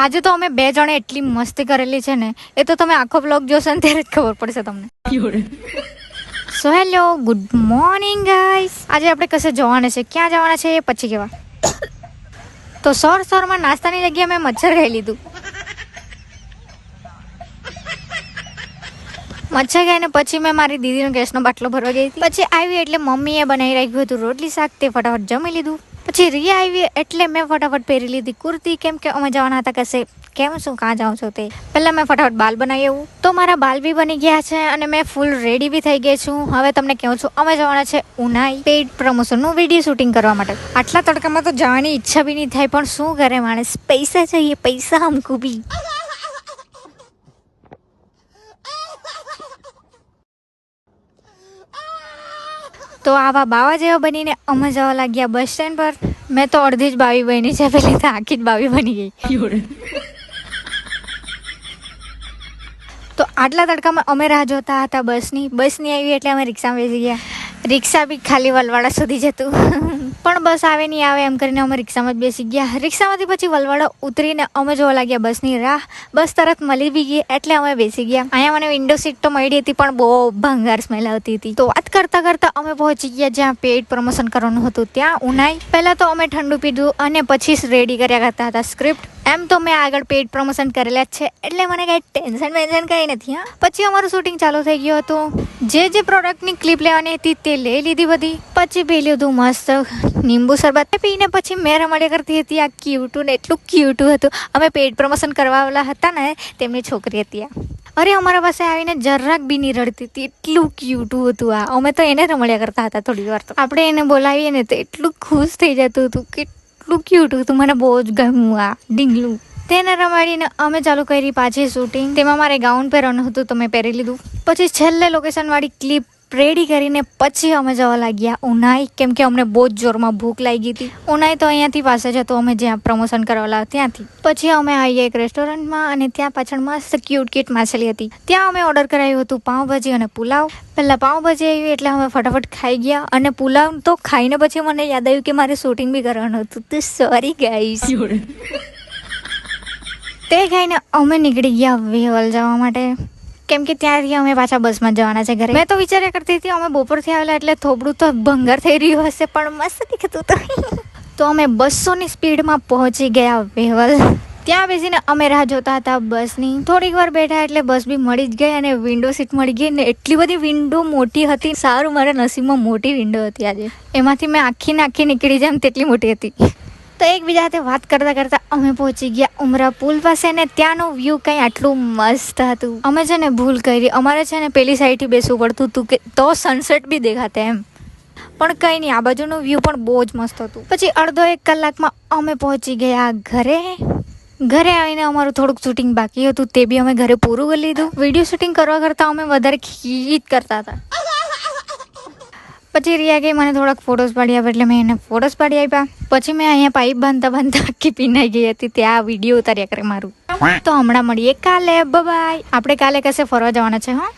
આજે તો અમે બે જણે એટલી મસ્તી કરેલી છે ને, એ તો તમે આખો બ્લોગ જોશો ને ત્યારે જ ખબર પડશે તમને. So hello, good morning guys. આજે આપણે કશે જવાના છે. ક્યાં જવાના છે એ પછી કહેવા. તો સરમાં નાસ્તાની જગ્યાએ મેં મચ્છર ખાઈ લીધું. મચ્છર ખાઈને પછી મેં મારી દીદીનો ગેસનો બાટલો ભરવા ગઈ હતી. પછી આવી એટલે મમ્મીએ બનાવી રાખ્યું હતું રોટલી શાક, તે ફટાફટ જમી લીધું. પછી રિયા આવી એટલે મેં ફટાફટ પહેરી લીધી કુર્તી, કેમ કે અમે જવાના હતા કશે. કેમ શું કાં જાઉં છો તે પહેલાં મેં ફટાફટ બાલ બનાવી આવું. તો મારા બાલ બી બની ગયા છે અને મેં ફૂલ રેડી બી થઈ ગઈ છું. હવે તમને કહું છું, અમે જવાના છે ઉનાઈ પેઇડ પ્રમોશનનું વિડીયો શૂટિંગ કરવા માટે. આટલા તડકામાં તો જવાની ઈચ્છા બી નહીં થાય, પણ શું કરે માણસ, પૈસા चाहिए, પૈસા હમકો બી. તો આવા બાવા જેવા બનીને અમે જવા લાગ્યા બસ સ્ટેન્ડ પર. મેં તો અડધી જ બાવી બની છે, પેલી તો આખી જ બાવી બની ગઈ. તો આટલા તડકામાં અમે રાહ જોતા હતા બસની આવી એટલે અમે રિક્ષામાં બેસી ગયા. રિક્ષા બી ખાલી વલવાડા સુધી જતું, પણ બસ આવે નહીં આવે એમ કરીને અમે રિક્ષામાં જ બેસી ગયા. રિક્ષામાંથી પછી વલવાડા ઉતરીને અમે જોવા લાગ્યા બસની રાહ. બસ તરત મળી બી ગઈ એટલે અમે બેસી ગયા. અહીંયા મને વિન્ડો સીટ તો મળી હતી, પણ બહુ ભંગાર સ્મેલ આવતી હતી. તો વાત કરતા કરતા અમે પહોંચી ગયા જ્યાં પેઇડ પ્રમોશન કરવાનું હતું, ત્યાં ઉનાઈ. પહેલા તો અમે ઠંડુ પીધું અને પછી રેડી કર્યા કરતા હતા સ્ક્રિપ્ટ. એમ તો મેં આગળ પેઇડ પ્રમોશન કરેલા જ છે એટલે મને કાંઈ ટેન્શન કંઈ નથી. હા, પછી અમારું શૂટિંગ ચાલુ થઈ ગયું હતું. જે પ્રોડક્ટની ક્લિપ લેવાની હતી તે લઈ લીધી બધી. પછી પી લીધું મસ્ત લીંબુ શરબત. પીને પછી મેં રમાડ્યા કરતી હતી આ ક્યુટું ને, એટલું ક્યુટું હતું. અમે પેઇડ પ્રમોશન કરવાવાળા હતા ને, તેમની છોકરી હતી આ. અરે અમારા પાસે આવીને જરાક બી નહીં રડતી હતી, એટલું ક્યુટું હતું આ. અમે તો એને રમાડ્યા કરતા હતા થોડી વાર. તો આપણે એને બોલાવીએ ને તો એટલું ખુશ થઈ જતું હતું, કેટલું ક્યુટ હતું. મને બહુ જ ગમ્યું આ ડીંગલું. તેને રમાડીને અમે ચાલુ કરી પાછી શૂટિંગ. તેમાં મારે ગાઉન પહેરવાનું હતું તો મેં પહેરી લીધું. પછી છેલ્લે લોકેશનવાળી ક્લિપ રેડી કરીને પછી અમે જવા લાગ્યા ઉનાઈ, કેમ કે અમને બહુ જ જોરમાં ભૂખ લાગી હતી. ઉનાઈ તો અહીંયાથી પાસે જ હતું, અમે જ્યાં પ્રમોશન કરવા ત્યાંથી. પછી અમે આવીએ એક રેસ્ટોરન્ટમાં અને ત્યાં પાછળ મસ્ત ક્યુટ માછલી હતી. ત્યાં અમે ઓર્ડર કરાવ્યું હતું પાઉંભાજી અને પુલાવ. પહેલાં પાઉંભાજી આવી એટલે અમે ફટાફટ ખાઈ ગયા, અને પુલાવ તો ખાઈને પછી મને યાદ આવ્યું કે મારે શૂટિંગ બી કરવાનું હતું. તો સોરી ગાઈસ. તે ખાઈને અમે નીકળી ગયા વેવલ જવા માટે, કેમ કે ત્યાંથી અમે પાછા બસમાં જવાના છે ઘરે. મેં તો વિચાર્યા કરતી હતી અમે બપોરથી આવેલા એટલે થોડું તો ભંગાર થઈ રહ્યું હશે, પણ મસ્ત દેખાતું હતું. તો અમે 200ની સ્પીડમાં પહોંચી ગયા વેવલ. ત્યાં બેસીને અમે રાહ જોતા હતા બસની. થોડીક વાર બેઠા એટલે બસ બી મળી જ ગઈ અને વિન્ડો સીટ મળી ગઈ ને એટલી બધી વિન્ડો મોટી હતી. સારું મારા નસીબમાં મોટી વિન્ડો હતી આજે. એમાંથી મેં આખી નીકળી જાય તેટલી મોટી હતી. તો એકબીજા સાથે વાત કરતા કરતા અમે પહોંચી ગયા ઉમરા પુલ પાસે, ને ત્યાંનું વ્યૂ કંઈ આટલું મસ્ત હતું. અમે છે ને ભૂલ કરી, અમારે છે ને પેલી સાઈડથી બેસવું પડતું હતું કે તો સનસેટ બી દેખાતા એમ. પણ કંઈ નહીં, આ બાજુનું વ્યૂ પણ બહુ જ મસ્ત હતું. પછી અડધો 1 કલાકમાં અમે પહોંચી ગયા ઘરે. ઘરે આવીને અમારું થોડુંક શૂટિંગ બાકી હતું, તે બી અમે ઘરે પૂરું કરી લીધું. વિડીયો શૂટિંગ કરવા કરતાં અમે વધારે ખીચ કરતા હતા. પછી રિયા ગઈ મને થોડાક ફોટોસ પાડી આપ્યા એટલે મેં એને ફોટોસ પાડી આપ્યા. પછી મેં અહીંયા પાઇપ બાંધતા આખી પીનાઈ ગઈ હતી, ત્યાં વિડીયો ઉતાર્યા કરે મારું. તો હમણાં મળીએ કાલે, બાય. આપણે કાલે કશે ફરવા જવાના છે. હા.